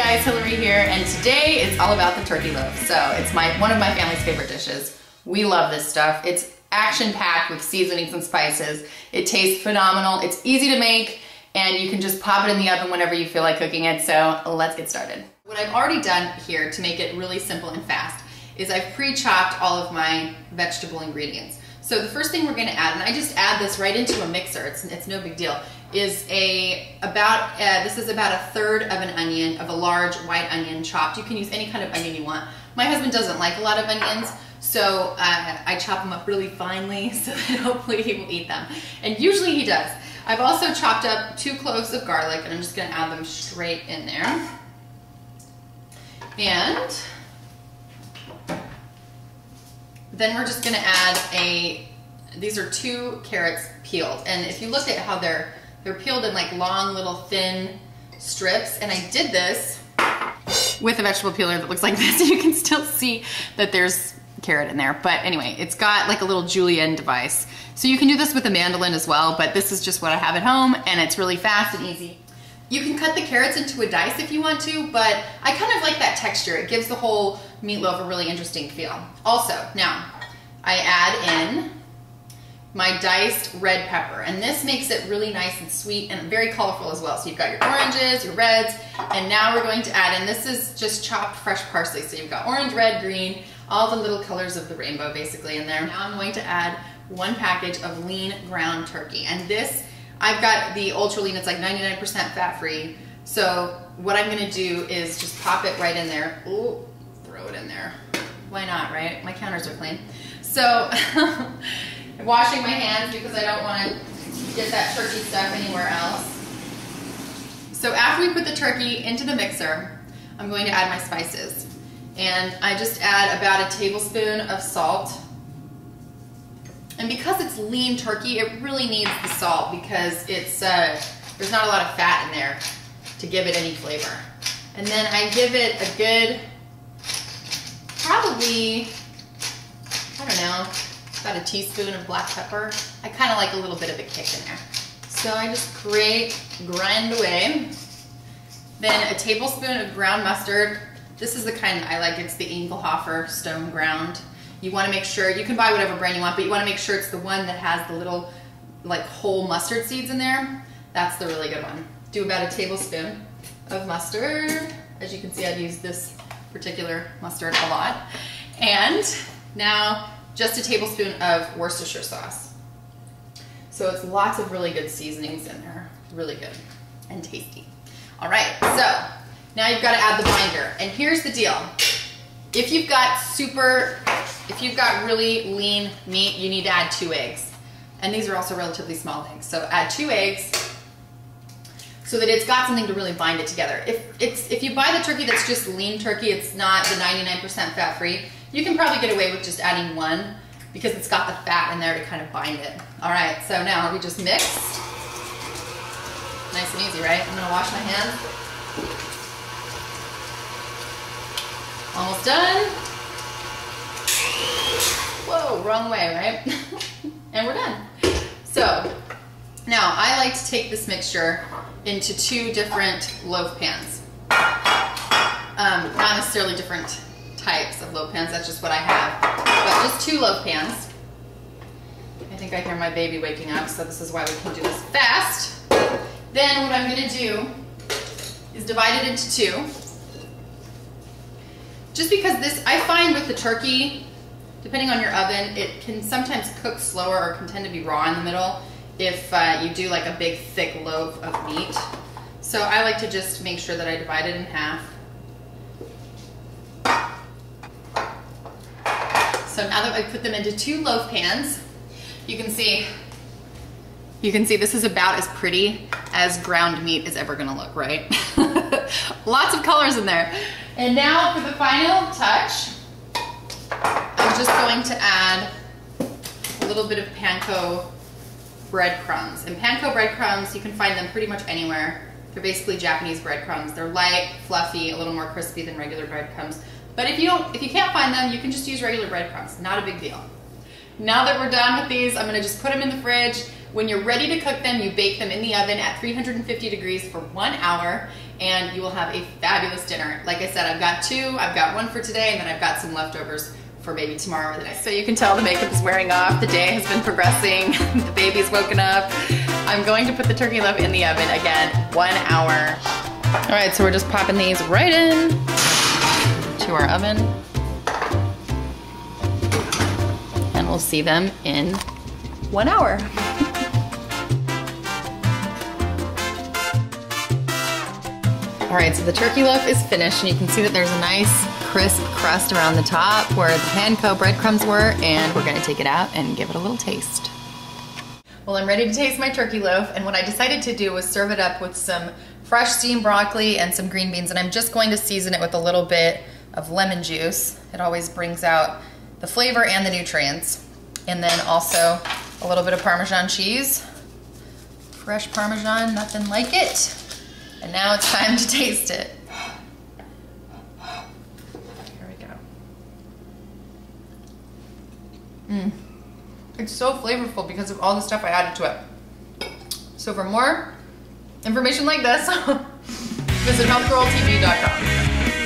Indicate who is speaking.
Speaker 1: guys, Hilary here, and today it's all about the turkey loaf. So it's one of my family's favorite dishes. We love this stuff. It's action-packed with seasonings and spices. It tastes phenomenal. It's easy to make, and you can just pop it in the oven whenever you feel like cooking it. So let's get started. What I've already done here to make it really simple and fast is I've pre-chopped all of my vegetable ingredients. So the first thing we're going to add, and I just add this right into a mixer, it's no big deal, is this is about 1/3 of an onion, of a large white onion chopped. You can use any kind of onion you want. My husband doesn't like a lot of onions, so I chop them up really finely so that hopefully he will eat them. And usually he does. I've also chopped up 2 cloves of garlic, and I'm just going to add them straight in there. And then we're just going to add these are 2 carrots peeled. And if you look at how they're peeled in like long little thin strips, and I did this with a vegetable peeler that looks like this. You can still see that there's carrot in there, but anyway, it's got like a little julienne device. So you can do this with a mandolin as well, but this is just what I have at home, and it's really fast and easy. You can cut the carrots into a dice if you want to, but I kind of like that texture. It gives the whole meatloaf a really interesting feel. Also, now I add in my diced red pepper, and this makes it really nice and sweet and very colorful as well. So you've got your oranges, your reds, and now we're going to add in, this is just chopped fresh parsley. So you've got orange, red, green, all the little colors of the rainbow basically in there. Now I'm going to add 1 package of lean ground turkey, and this, I've got the ultra lean, it's like 99% fat free. So what I'm gonna do is just pop it right in there. Ooh, throw it in there. Why not, right? My counters are clean. So I'm washing my hands because I don't want to get that turkey stuff anywhere else. So after we put the turkey into the mixer, I'm going to add my spices. And I just add about 1 tablespoon of salt. And because it's lean turkey, it really needs the salt because it's there's not a lot of fat in there to give it any flavor. And then I give it a good, probably, I don't know, about 1 teaspoon of black pepper. I kind of like a little bit of a kick in there. So I just grind away. Then 1 tablespoon of ground mustard. This is the kind I like. It's the Engelhofer stone ground. You want to make sure, you can buy whatever brand you want, but you want to make sure it's the one that has the little like whole mustard seeds in there. That's the really good one. Do about 1 tablespoon of mustard. As you can see, I've used this particular mustard a lot. And now just 1 tablespoon of Worcestershire sauce. So it's lots of really good seasonings in there. Really good and tasty. All right, so now you've got to add the binder. And here's the deal. If you've got really lean meat, you need to add 2 eggs. And these are also relatively small eggs. So add 2 eggs so that it's got something to really bind it together. If you buy the turkey that's just lean turkey, it's not the 99% fat free, you can probably get away with just adding 1 because it's got the fat in there to kind of bind it. All right, so now we just mix. Nice and easy, right? I'm gonna wash my hands. Almost done. Whoa, wrong way, right? And we're done. So now I like to take this mixture into 2 different loaf pans. Not necessarily different types of loaf pans, that's just what I have. But just 2 loaf pans. I think I hear my baby waking up, so this is why we can do this fast. Then what I'm gonna do is divide it into 2. Just because this, I find with the turkey, depending on your oven, it can sometimes cook slower or can tend to be raw in the middle if you do like a big thick loaf of meat. So I like to just make sure that I divide it in half. So now that I've put them into 2 loaf pans, you can see this is about as pretty as ground meat is ever gonna look, right? Lots of colors in there. And now for the final touch, I'm just going to add a little bit of panko breadcrumbs. And panko breadcrumbs, you can find them pretty much anywhere. They're basically Japanese breadcrumbs. They're light, fluffy, a little more crispy than regular breadcrumbs. But if you can't find them, you can just use regular breadcrumbs. Not a big deal. Now that we're done with these, I'm gonna just put them in the fridge When you're ready to cook them, you bake them in the oven at 350 degrees for 1 hour, and you will have a fabulous dinner. Like I said, I've got two. I've got one for today, and then I've got some leftovers for maybe tomorrow or the next. So you can tell the makeup is wearing off. The day has been progressing. The baby's woken up. I'm going to put the turkey loaf in the oven again, 1 hour. All right, so we're just popping these right in to our oven. And we'll see them in 1 hour. All right, so the turkey loaf is finished, and you can see that there's a nice crisp crust around the top where the panko breadcrumbs were, and we're gonna take it out and give it a little taste. Well, I'm ready to taste my turkey loaf, and what I decided to do was serve it up with some fresh steamed broccoli and some green beans, and I'm just going to season it with a little bit of lemon juice. It always brings out the flavor and the nutrients. And then also a little bit of Parmesan cheese. Fresh Parmesan, nothing like it. And now it's time to taste it. Here we go. It's so flavorful because of all the stuff I added to it. So for more information like this, visit healthgirltv.com.